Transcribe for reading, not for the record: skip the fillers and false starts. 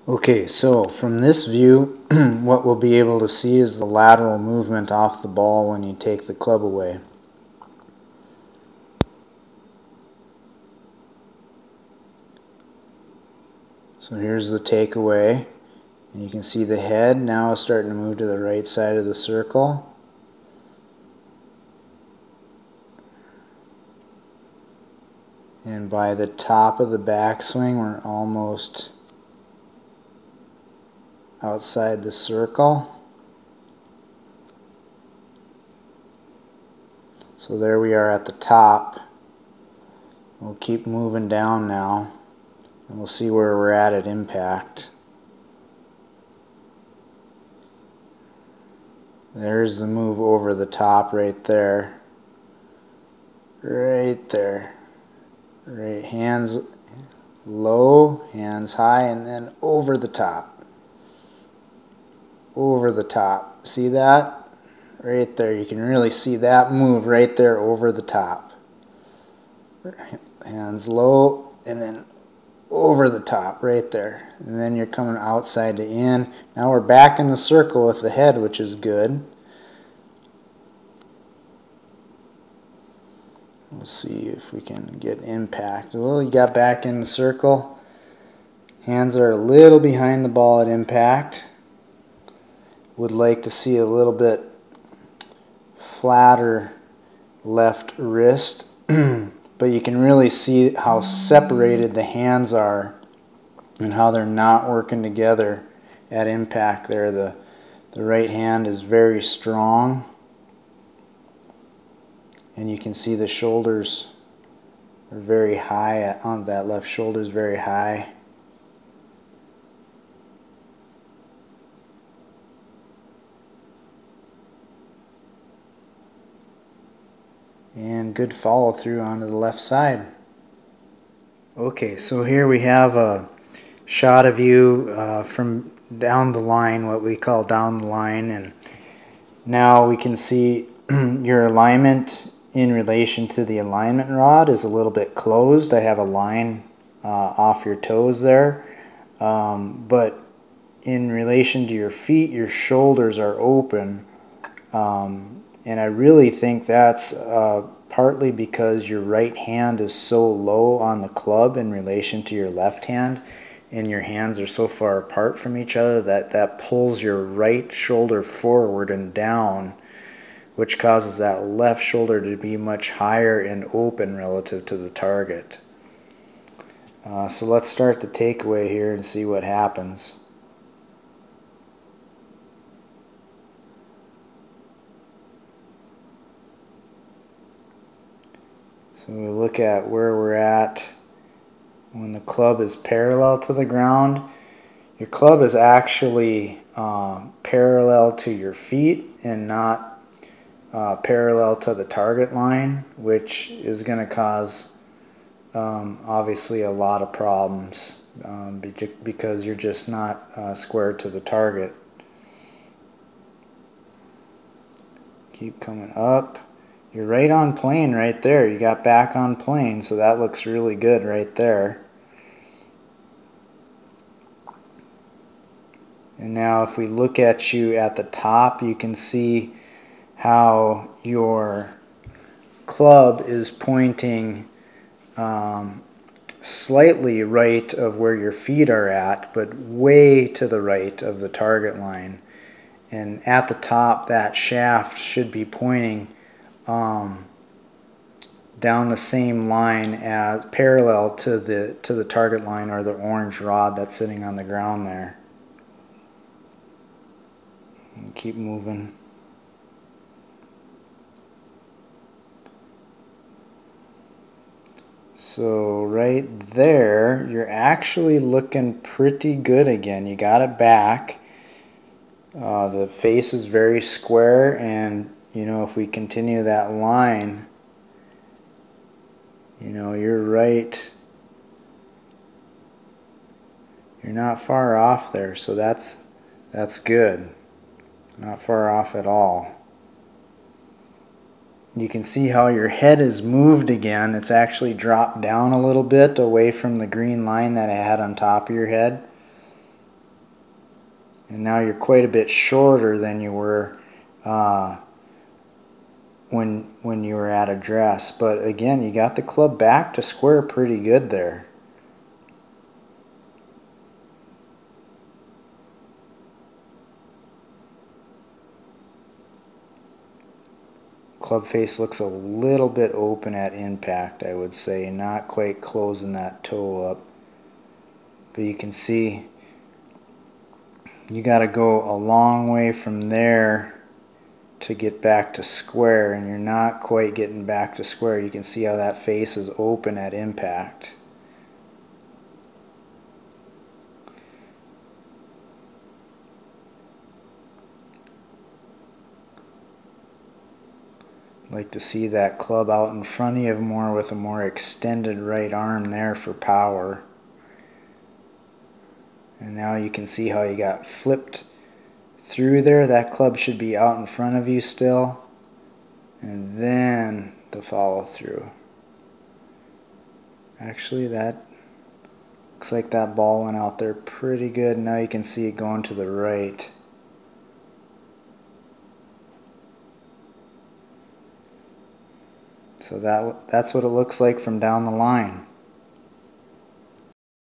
Okay, so from this view, what we'll be able to see is the lateral movement off the ball when you take the club away. So here's the takeaway, and you can see the head now is starting to move to the right side of the circle. And by the top of the backswing, we're almost outside the circle. So there we are at the top. We'll keep moving down now, and we'll see where we're at impact. There's the move over the top right there. Right there. Right, hands low, hands high, and then over the top. Over the top. See that? Right there. You can really see that move right there over the top. Hands low, and then over the top right there. And then you're coming outside to in. Now we're back in the circle with the head, which is good. We'll see if we can get impact. Well, you got back in the circle. Hands are a little behind the ball at impact. Would like to see a little bit flatter left wrist. But you can really see how separated the hands are and how they're not working together at impact there. The right hand is very strong, and you can see the shoulders are very high. On that left shoulder is very high. And good follow through onto the left side. Okay, so here we have a shot of you from down the line, what we call down the line, and now we can see your alignment in relation to the alignment rod is a little bit closed. I have a line off your toes there, but in relation to your feet, your shoulders are open, and I really think that's partly because your right hand is so low on the club in relation to your left hand, and your hands are so far apart from each other that pulls your right shoulder forward and down, which causes that left shoulder to be much higher and open relative to the target. So let's start the takeaway here and see what happens. So we look at where we're at when the club is parallel to the ground. Your club is actually parallel to your feet and not parallel to the target line, which is going to cause obviously a lot of problems because you're just not square to the target. Keep coming up. You're right on plane right there. You got back on plane, so that looks really good right there. And now if we look at you at the top, you can see how your club is pointing slightly right of where your feet are at, but way to the right of the target line. And at the top, that shaft should be pointing down the same line as parallel to the target line, or the orange rod that's sitting on the ground there. And keep moving. So right there, you're actually looking pretty good again. You got it back. The face is very square, and you know, if we continue that line, you know, you're right. You're not far off there, so that's good. Not far off at all. You can see how your head is moved again. It's actually dropped down a little bit away from the green line that I had on top of your head. And now you're quite a bit shorter than you were when you were at address. But again, you got the club back to square pretty good there. Club face looks a little bit open at impact, I would say, not quite closing that toe up. But you can see you got to go a long way from there to get back to square, and you're not quite getting back to square. You can see how that face is open at impact. Like to see that club out in front of you more with a more extended right arm there for power. And now you can see how you got flipped through there. That club should be out in front of you still. And then the follow through. Actually, that looks like that ball went out there pretty good. Now you can see it going to the right. So that's what it looks like from down the line.